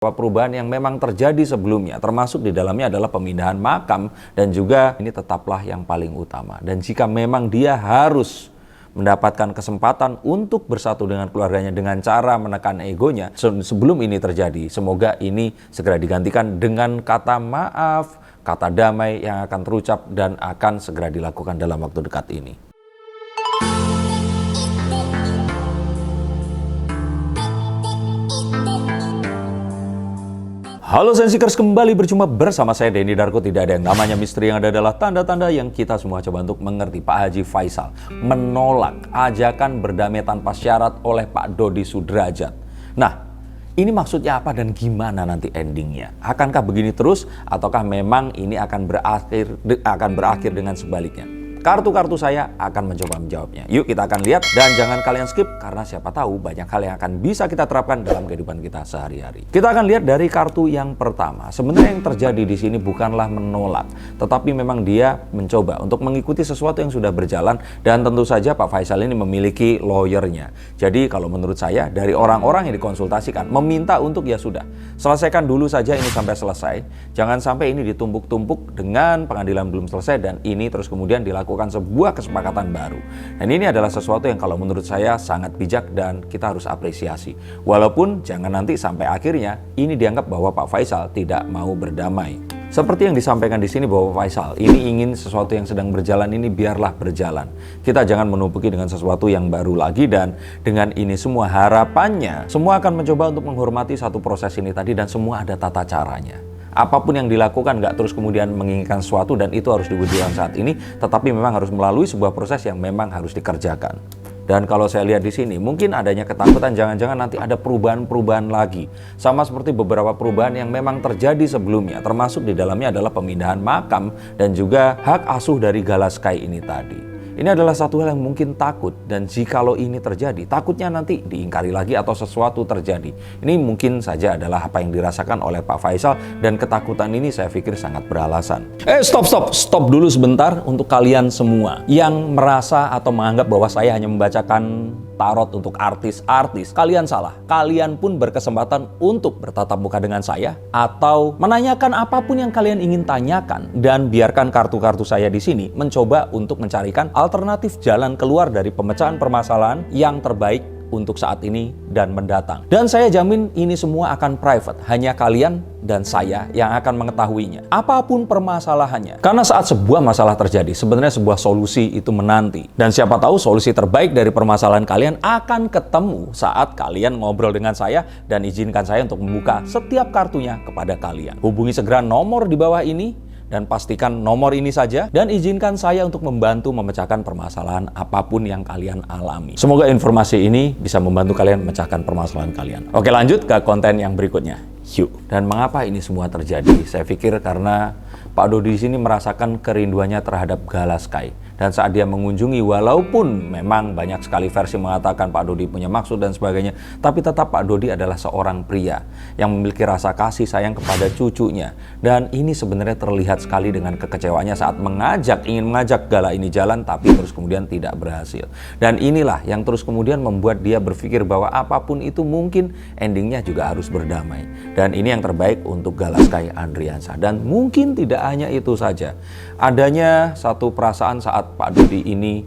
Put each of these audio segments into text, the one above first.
Perubahan yang memang terjadi sebelumnya, termasuk di dalamnya adalah pemindahan makam, dan juga ini tetaplah yang paling utama. Dan jika memang dia harus mendapatkan kesempatan untuk bersatu dengan keluarganya dengan cara menekan egonya sebelum ini terjadi, semoga ini segera digantikan dengan kata maaf, kata damai yang akan terucap dan akan segera dilakukan dalam waktu dekat ini. Halo Sensikers, kembali berjumpa bersama saya Denny Darko. Tidak ada yang namanya misteri, yang ada adalah tanda-tanda yang kita semua coba untuk mengerti. Pak Haji Faisal menolak ajakan berdamai tanpa syarat oleh Pak Dodi Sudrajat. Nah, ini maksudnya apa dan gimana nanti endingnya? Akankah begini terus ataukah memang ini akan berakhir dengan sebaliknya? Kartu-kartu saya akan mencoba menjawabnya. Yuk kita akan lihat, dan jangan kalian skip karena siapa tahu banyak hal yang akan bisa kita terapkan dalam kehidupan kita sehari-hari. Kita akan lihat dari kartu yang pertama. Sebenarnya yang terjadi di sini bukanlah menolak, tetapi memang dia mencoba untuk mengikuti sesuatu yang sudah berjalan, dan tentu saja Pak Faisal ini memiliki lawyernya. Jadi kalau menurut saya dari orang-orang yang dikonsultasikan meminta untuk ya sudah, selesaikan dulu saja ini sampai selesai. Jangan sampai ini ditumpuk-tumpuk dengan pengadilan belum selesai dan ini terus kemudian dilakukan sebuah kesepakatan baru. Dan ini adalah sesuatu yang kalau menurut saya sangat bijak dan kita harus apresiasi. Walaupun jangan nanti sampai akhirnya ini dianggap bahwa Pak Faisal tidak mau berdamai. Seperti yang disampaikan di sini bahwa Pak Faisal ini ingin sesuatu yang sedang berjalan ini biarlah berjalan. Kita jangan menumpuki dengan sesuatu yang baru lagi, dan dengan ini semua harapannya semua akan mencoba untuk menghormati satu proses ini tadi, dan semua ada tata caranya. Apapun yang dilakukan nggak terus kemudian menginginkan sesuatu dan itu harus diwujudkan saat ini, tetapi memang harus melalui sebuah proses yang memang harus dikerjakan. Dan kalau saya lihat di sini, mungkin adanya ketakutan jangan-jangan nanti ada perubahan-perubahan lagi. Sama seperti beberapa perubahan yang memang terjadi sebelumnya, termasuk di dalamnya adalah pemindahan makam dan juga hak asuh dari Galaskai ini tadi. Ini adalah satu hal yang mungkin takut, dan jikalau ini terjadi, takutnya nanti diingkari lagi atau sesuatu terjadi. Ini mungkin saja adalah apa yang dirasakan oleh Pak Faisal, dan ketakutan ini saya pikir sangat beralasan. Stop dulu sebentar untuk kalian semua yang merasa atau menganggap bahwa saya hanya membacakan tarot untuk artis-artis. Kalian salah. Kalian pun berkesempatan untuk bertatap muka dengan saya atau menanyakan apapun yang kalian ingin tanyakan, dan biarkan kartu-kartu saya di sini mencoba untuk mencarikan alternatif jalan keluar dari pemecahan permasalahan yang terbaik untuk saat ini dan mendatang. Dan saya jamin ini semua akan private, hanya kalian dan saya yang akan mengetahuinya. Apapun permasalahannya. Karena saat sebuah masalah terjadi, sebenarnya sebuah solusi itu menanti. Dan siapa tahu solusi terbaik dari permasalahan kalian akan ketemu saat kalian ngobrol dengan saya, dan izinkan saya untuk membuka setiap kartunya kepada kalian. Hubungi segera nomor di bawah ini, dan pastikan nomor ini saja, dan izinkan saya untuk membantu memecahkan permasalahan apapun yang kalian alami. Semoga informasi ini bisa membantu kalian memecahkan permasalahan kalian. Oke, lanjut ke konten yang berikutnya. Yuk. Dan mengapa ini semua terjadi? Saya pikir karena Pak Dodi di sini merasakan kerinduannya terhadap Galaskai. Dan saat dia mengunjungi, walaupun memang banyak sekali versi mengatakan Pak Dodi punya maksud dan sebagainya, tapi tetap Pak Dodi adalah seorang pria yang memiliki rasa kasih sayang kepada cucunya. Dan ini sebenarnya terlihat sekali dengan kekecewaannya saat ingin mengajak Gala ini jalan, tapi terus kemudian tidak berhasil. Dan inilah yang terus kemudian membuat dia berpikir bahwa apapun itu mungkin endingnya juga harus berdamai. Dan ini yang terbaik untuk Galaskai Andriansyah. Dan mungkin tidak hanya itu saja. Adanya satu perasaan saat Pak Dodi ini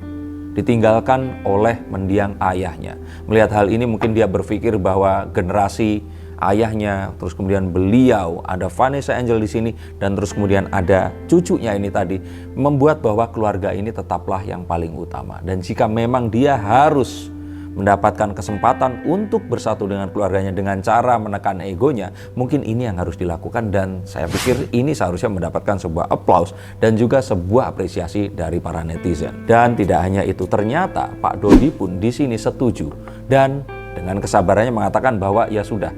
ditinggalkan oleh mendiang ayahnya. Melihat hal ini mungkin dia berpikir bahwa generasi ayahnya, terus kemudian beliau, ada Vanessa Angel di sini, dan terus kemudian ada cucunya ini tadi, membuat bahwa keluarga ini tetaplah yang paling utama. Dan jika memang dia harus mendapatkan kesempatan untuk bersatu dengan keluarganya dengan cara menekan egonya, mungkin ini yang harus dilakukan, dan saya pikir ini seharusnya mendapatkan sebuah applause dan juga sebuah apresiasi dari para netizen. Dan tidak hanya itu, ternyata Pak Dodi pun di sini setuju dan dengan kesabarannya mengatakan bahwa ya sudah,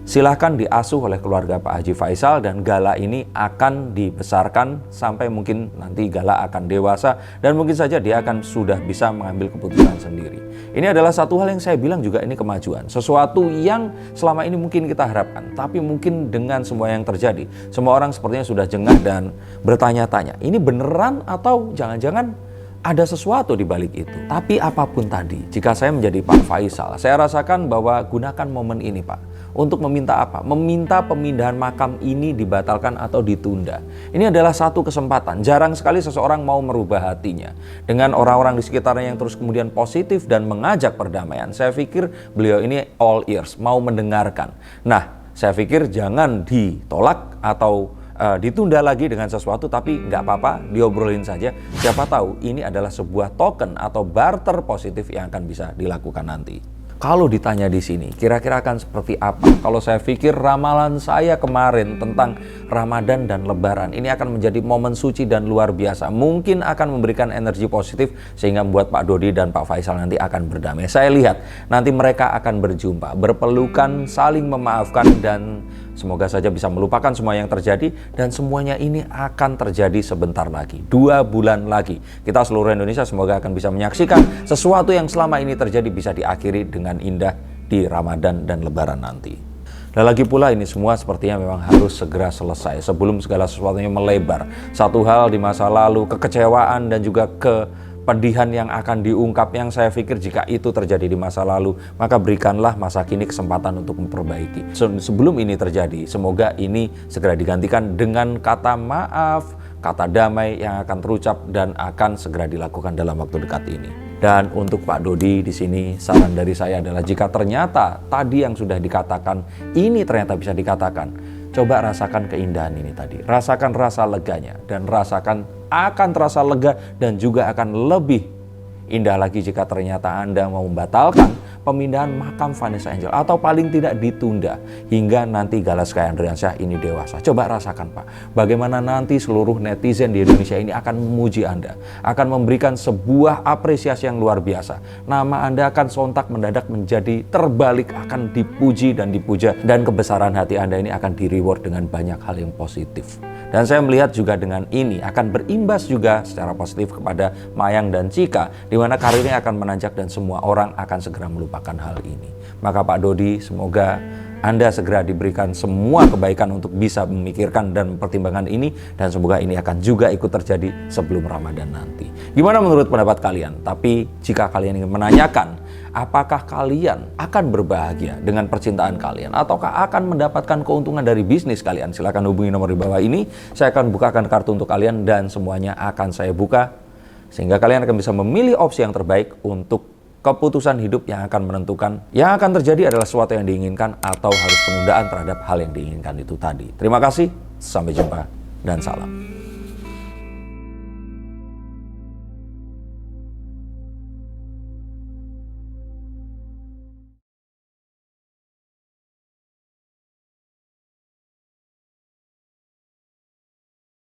silahkan diasuh oleh keluarga Pak Haji Faisal, dan Gala ini akan dibesarkan sampai mungkin nanti Gala akan dewasa, dan mungkin saja dia akan sudah bisa mengambil keputusan sendiri. Ini adalah satu hal yang saya bilang juga ini kemajuan. Sesuatu yang selama ini mungkin kita harapkan, tapi mungkin dengan semua yang terjadi, semua orang sepertinya sudah jengah dan bertanya-tanya, ini beneran atau jangan-jangan ada sesuatu di balik itu. Tapi apapun tadi, jika saya menjadi Pak Faisal, saya rasakan bahwa gunakan momen ini Pak, Untuk meminta apa? Meminta pemindahan makam ini dibatalkan atau ditunda. Ini adalah satu kesempatan. Jarang sekali seseorang mau merubah hatinya. Dengan orang-orang di sekitarnya yang terus kemudian positif dan mengajak perdamaian, saya pikir beliau ini all ears, mau mendengarkan. Nah, saya pikir jangan ditolak atau ditunda lagi dengan sesuatu, tapi nggak apa-apa, diobrolin saja. Siapa tahu ini adalah sebuah token atau barter positif yang akan bisa dilakukan nanti. Kalau ditanya di sini, kira-kira akan seperti apa? Kalau saya pikir ramalan saya kemarin tentang Ramadan dan Lebaran, ini akan menjadi momen suci dan luar biasa. Mungkin akan memberikan energi positif sehingga membuat Pak Dodi dan Pak Faisal nanti akan berdamai. Saya lihat nanti mereka akan berjumpa, berpelukan, saling memaafkan, dan semoga saja bisa melupakan semua yang terjadi. Dan semuanya ini akan terjadi sebentar lagi, 2 bulan lagi. Kita seluruh Indonesia semoga akan bisa menyaksikan sesuatu yang selama ini terjadi bisa diakhiri dengan indah di Ramadan dan Lebaran nanti. Dan lagi pula ini semua sepertinya memang harus segera selesai sebelum segala sesuatunya melebar. Satu hal di masa lalu, kekecewaan dan juga kepedihan yang akan diungkap, yang saya pikir jika itu terjadi di masa lalu, maka berikanlah masa kini kesempatan untuk memperbaiki. Sebelum ini terjadi, semoga ini segera digantikan dengan kata maaf, kata damai yang akan terucap dan akan segera dilakukan dalam waktu dekat ini. Dan untuk Pak Dodi di sini, saran dari saya adalah jika ternyata tadi yang sudah dikatakan ini ternyata bisa dikatakan, coba rasakan keindahan ini tadi. Rasakan rasa leganya dan rasakan akan terasa lega dan juga akan lebih indah lagi jika ternyata Anda mau membatalkan pemindahan makam Vanessa Angel atau paling tidak ditunda hingga nanti Gala Sky Andriansyah ini dewasa. Coba rasakan Pak, bagaimana nanti seluruh netizen di Indonesia ini akan memuji Anda, akan memberikan sebuah apresiasi yang luar biasa. Nama Anda akan sontak mendadak menjadi terbalik, akan dipuji dan dipuja, dan kebesaran hati Anda ini akan di-reward dengan banyak hal yang positif. Dan saya melihat juga dengan ini akan berimbas juga secara positif kepada Mayang dan Cika, di mana karirnya akan menanjak dan semua orang akan segera melupakan hal ini. Maka Pak Dodi, semoga Anda segera diberikan semua kebaikan untuk bisa memikirkan dan mempertimbangkan ini, dan semoga ini akan juga ikut terjadi sebelum Ramadan nanti. Gimana menurut pendapat kalian? Tapi jika kalian ingin menanyakan, apakah kalian akan berbahagia dengan percintaan kalian ataukah akan mendapatkan keuntungan dari bisnis kalian? Silakan hubungi nomor di bawah ini. Saya akan bukakan kartu untuk kalian dan semuanya akan saya buka sehingga kalian akan bisa memilih opsi yang terbaik untuk keputusan hidup yang akan menentukan yang akan terjadi adalah sesuatu yang diinginkan atau harus penundaan terhadap hal yang diinginkan itu tadi. Terima kasih, sampai jumpa dan salam.